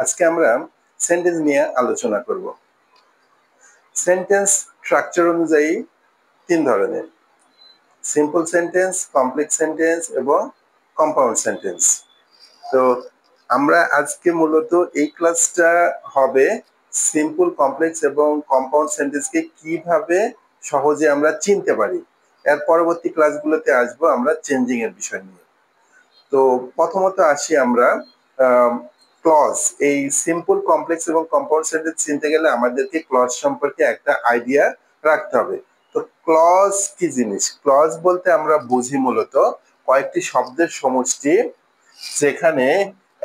আজকে আমরা সেন্টেন্স নিয়ে আলোচনা করব। সেন্টেন্স স্ট্রাকচার অনুযায়ী তিন ধরনের: সিম্পল সেন্টেন্স, কমপ্লেক্স সেন্টেন্স এবং কম্পাউন্ড সেন্টেন্স। তো আমরা আজকে মূলত এই ক্লাসটা হবে সিম্পল, কমপ্লেক্স এবং কম্পাউন্ড সেন্টেন্সকে কিভাবে সহজে আমরা চিনতে পারি। এর পরবর্তী ক্লাসগুলোতে আসবো আমরা চেঞ্জিং এর বিষয় নিয়ে। তো প্রথমত আসি আমরা ক্লজ। এই সিম্পল, কমপ্লেক্স এবং কম্পাউন্ড সেন্টেন্স চিনতে গেলে আমাদেরকে ক্লজ সম্পর্কে একটা আইডিয়া রাখতে হবে। তো ক্লজ কি জিনিস? ক্লজ বলতে আমরা বুঝি মূলত কয়েকটি শব্দের সমষ্টি, যেখানে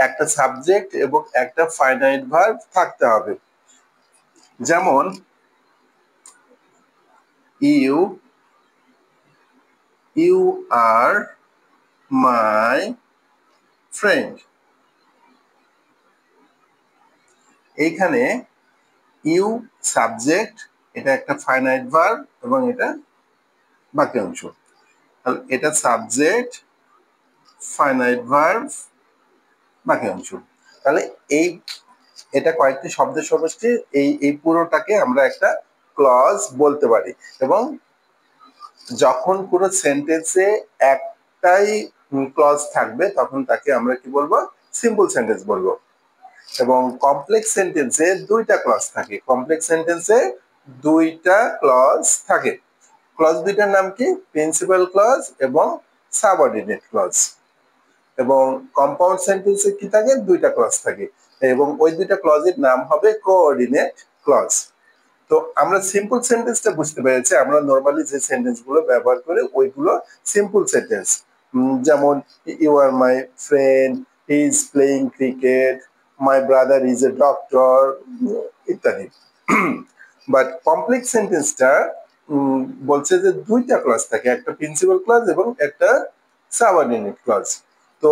একটা সাবজেক্ট এবং একটা ফাইনাইট ভার্ব থাকতে হবে। যেমন ইউ আর মাই ফ্রেন্ড। এইখানে ইউ সাবজেক্ট, এটা একটা ফাইনাইট ভার্ব এবং এটা বাক্যাংশ। এটা সাবজেক্ট, ফাইনাইট ভার্ব, বাক্যাংশ। তাহলে এটা কয়েকটি শব্দের সমষ্টি। এই পুরোটাকে আমরা একটা ক্লজ বলতে পারি। এবং যখন কোনো সেন্টেন্সে একটাই ক্লজ থাকবে তখন তাকে আমরা কি বলবো? সিম্পল সেন্টেন্স বলবো। এবং কমপ্লেক্স সেন্টেন্সে দুইটা ক্লজ থাকে। কমপ্লেক্স সেন্টেন্সে দুইটা ক্লজ থাকে। ক্লজ দুইটার নাম কি? প্রিন্সিপাল ক্লজ এবং সাবঅর্ডিনেট ক্লজ। এবং কম্পাউন্ড সেন্টেন্সে কি থাকে? দুইটা ক্লজ থাকে এবং ওই দুইটা ক্লজের নাম হবে কোঅর্ডিনেট ক্লজ। তো আমরা সিম্পল সেন্টেন্সটা বুঝতে পেরেছি। আমরা নরমালি যে সেন্টেন্স গুলো ব্যবহার করি ওইগুলো সিম্পল সেন্টেন্স। যেমন you are my friend, he is playing cricket, my brother is a doctor, ইত্যাদি। বাট কমপ্লেক্স সেন্টেন্সটা বলছে যে দুইটা ক্লজ থাকে, একটা প্রিন্সিপাল ক্লজ এবং একটা সাবঅর্ডিনেট ক্লজ। তো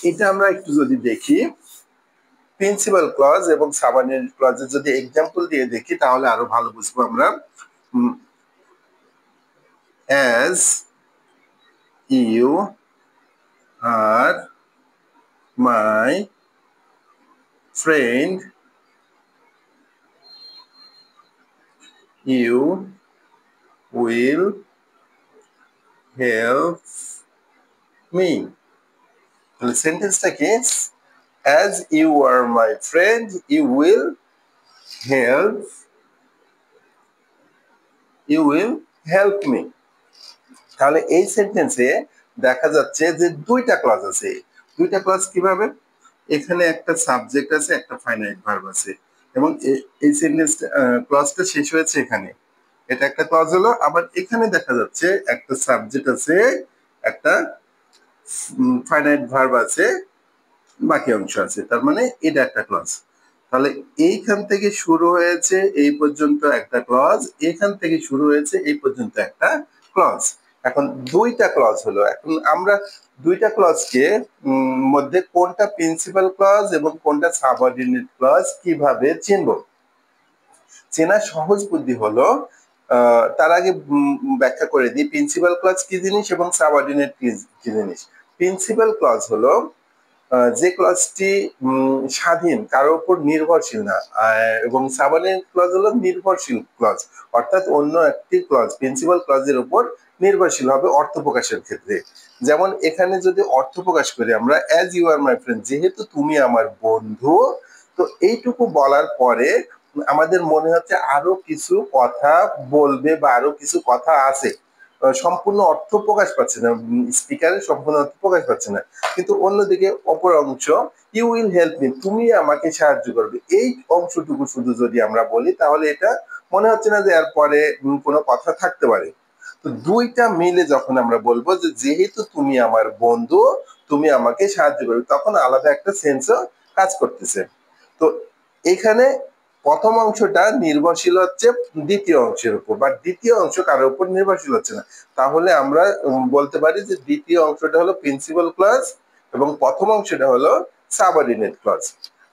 এটা আমরা একটু যদি দেখি, প্রিন্সিপাল ক্লজ এবং সাবঅর্ডিনেট ক্লজের যদি এক্সাম্পল দিয়ে দেখি তাহলে আরো ভালো বুঝবো আমরা। As you are my friend, you will help me. তাহলে সেন্টেন্সটা কি? As you are my friend, you will help me. তাহলে এই সেন্টেন্সে দেখা যাচ্ছে যে দুইটা ক্লজ আছে। দুইটা ক্লজ কিভাবে? এখানে একটা সাবজেক্ট আছে, একটা ফাইনাইট ভার্ব আছে এবং এই সেন্টেন্স ক্লজটা শেষ হয়েছে এখানে। এটা একটা ক্লজ হলো। আবার এখানে দেখা যাচ্ছে একটা সাবজেক্ট আছে, একটা ফাইনাইট ভার্ব আছে, বাকি অংশ আছে। তার মানে এটা একটা ক্লজ। তাহলে এইখান থেকে শুরু হয়েছে এই পর্যন্ত একটা ক্লজ, এখান থেকে শুরু হয়েছে এই পর্যন্ত একটা ক্লজ। এখন দুইটা ক্লজ হলো। এখন আমরা দুইটা ক্লজকে মধ্যে কোনটা প্রিন্সিপাল ক্লজ এবং কোনটা সাবঅর্ডিনেট ক্লজ কিভাবে চিনবো? চেনার সহজ বুদ্ধি হলো, তার আগে ব্যাখ্যা করে দিই প্রিন্সিপাল ক্লজ কি জিনিস এবং সাবঅর্ডিনেট কি জিনিস। প্রিন্সিপাল ক্লজ হলো যে ক্লজটি স্বাধীন, কারোর উপর নির্ভরশীল না। এবং সাবঅর্ডিনেট ক্লজ হলো নির্ভরশীল ক্লজ, অর্থাৎ অন্য একটি ক্লজ প্রিন্সিপাল ক্লজের উপর নির্ভরশীল হবে অর্থ প্রকাশের ক্ষেত্রে। যেমন এখানে যদি অর্থ প্রকাশ করি আমরা, as you are my friend, যেহেতু তুমি আমার বন্ধু। তো এইটুকু বলার পরে আমাদের মনে হচ্ছে আরো কিছু কথা বলবে বা আরো কিছু কথা আছে, সম্পূর্ণ অর্থ প্রকাশ পাচ্ছে না, স্পিকারের সম্পূর্ণ অর্থ প্রকাশ পাচ্ছে না। কিন্তু অন্যদিকে অপর অংশ, ইউ উইল হেল্প মি, তুমি আমাকে সাহায্য করবে, এই অংশটুকু শুধু যদি আমরা বলি তাহলে এটা মনে হচ্ছে না যে এরপরে কোনো কথা থাকতে পারে। তো দুইটা মিলে যখন আমরা বলবো যে যেহেতু তুমি আমার বন্ধু, তুমি আমাকে সাহায্য করবে, তখন আলাদা একটা সেন্সও কাজ করতেছে। তো এখানে প্রথম অংশটা নির্ভরশীল হচ্ছে দ্বিতীয় অংশের উপর, বা দ্বিতীয় অংশ কারোর উপর নির্ভরশীল হচ্ছে না। তাহলে আমরা বলতে পারি যে দ্বিতীয় অংশটা হলো প্রিন্সিপাল ক্লজ এবং প্রথম অংশটা হলো সাবঅর্ডিনেট ক্লজ।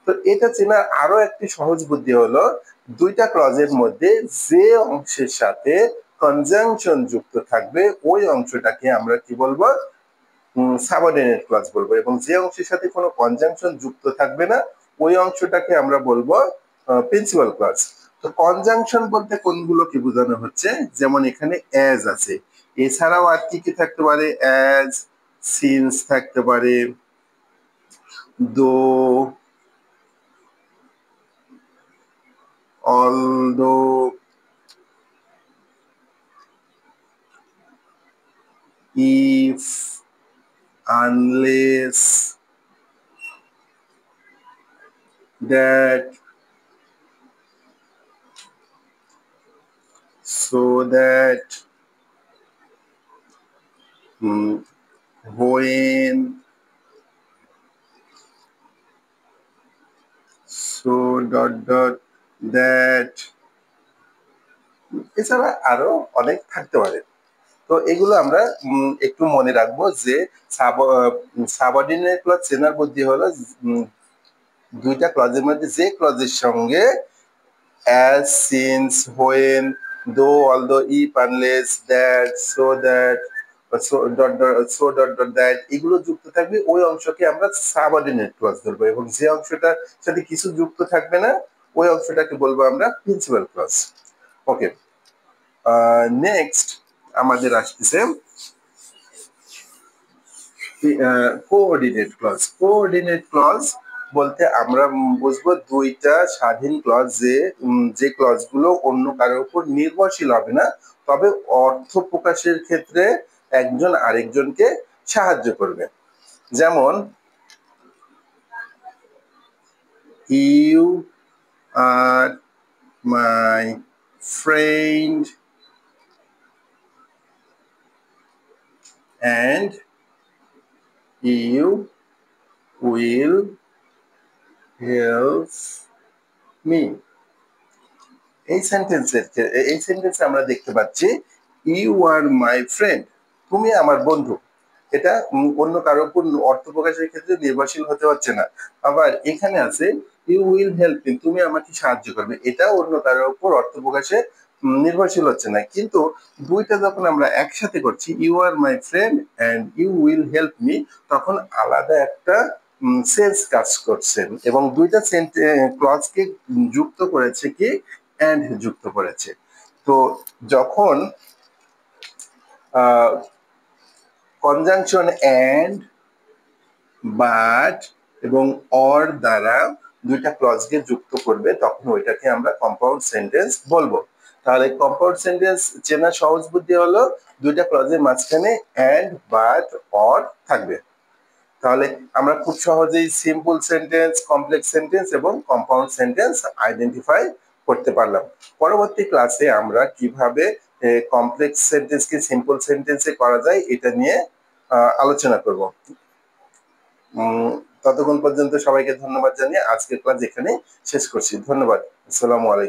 তো এটা চেনার আরো একটি সহজ বুদ্ধি হলো, দুইটা ক্লজের মধ্যে যে অংশের সাথে কনজাংশন যুক্ত থাকবে ওই অংশটাকে আমরা কি বলবো? সাবঅর্ডিনেট ক্লজ বলবো। এবং যে অংশের সাথে কোনো কনজাংশন যুক্ত থাকবে না ওই অংশটাকে আমরা বলবো প্রিন্সিপাল ক্লজ। তো কনজাংশন বলতে কোনগুলো কি বোঝানো হচ্ছে, যেমন এখানে অ্যাজ আছে, এছাড়াও আর কি কি থাকতে পারে, অ্যাজ, সিন্স থাকতে পারে, দো, although, if, unless, that, so that, when, so dot dot that, এছাড়া আরো অনেক থাকতে পারে। তো এগুলো আমরা একটু মনে রাখবো যে সাবঅর্ডিনেট ক্লজ চেনার বুদ্ধি হলো দুইটা ক্লজের মধ্যে যে ক্লজের সঙ্গে as, since, when, though, although, if, unless, that, so that, that এগুলো যুক্ত থাকবে ওই অংশকে আমরা সাবঅর্ডিনেট ক্লজ ধরবো, এবং যে অংশটার সাথে কিছু যুক্ত থাকবে না ওই অংশটাকে বলবো আমরা প্রিন্সিপাল ক্লজ। ওকে, নেক্সট আমাদের আসতেছে কোঅর্ডিনেট ক্লজ। কোঅর্ডিনেট ক্লজ বলতে আমরা বুঝবো দুইটা স্বাধীন ক্লজ, যে ক্লজ গুলো অন্য কারোর উপর নির্ভরশীল হবে না, তবে অর্থ প্রকাশের ক্ষেত্রে একজন আরেকজনকে সাহায্য করবে। যেমন you are my friend and you will help me। এই সেন্টেন্সে আমরা দেখতে পাচ্ছি ইউ আর মাই ফ্রেন্ড, তুমি আমার বন্ধু। এটা অন্য কারোর উপর অর্থ প্রকাশের ক্ষেত্রে নির্ভরশীল হতে হচ্ছে না। আবার এখানে আছে ইউ উইল হেল্প মি, তুমি আমাকে সাহায্য করবে, এটা অন্য কারোর উপর অর্থ প্রকাশে নির্ভরশীল হচ্ছে না। কিন্তু দুইটা যখন আমরা একসাথে করছি, you are my friend and you will help me, তখন আলাদা একটা সেন্স কাজ করছে, এবং দুইটা ক্লজকে যুক্ত করেছে কি, অ্যান্ড যুক্ত করেছে। তো যখন কনজাংশন অ্যান্ড, বাট এবং অর দ্বারা দুইটা ক্লজকে যুক্ত করবে, তখন ওইটাকে আমরা কম্পাউন্ড সেন্টেন্স বলবো। তাহলে কম্পাউন্ড সেন্টেন্স চেনা সহজ বুদ্ধি হলো দুইটা ক্লজের মাঝখানে অ্যান্ড, বাট, অর থাকবে। তাহলে আমরা খুব সহজেই সিম্পল সেন্টেন্স, কমপ্লেক্স সেন্টেন্স এবং কম্পাউন্ড সেন্টেন্স আইডেন্টিফাই করতে পারলাম। পরবর্তী ক্লাসে আমরা কিভাবে কমপ্লেক্স সেন্টেন্সকে সিম্পল সেন্টেন্সে করা যায় এটা নিয়ে আলোচনা করব। ততক্ষণ পর্যন্ত সবাইকে ধন্যবাদ জানিয়ে আজকের ক্লাস এখানে শেষ করছি। ধন্যবাদ। আসসালামু আলাইকুম।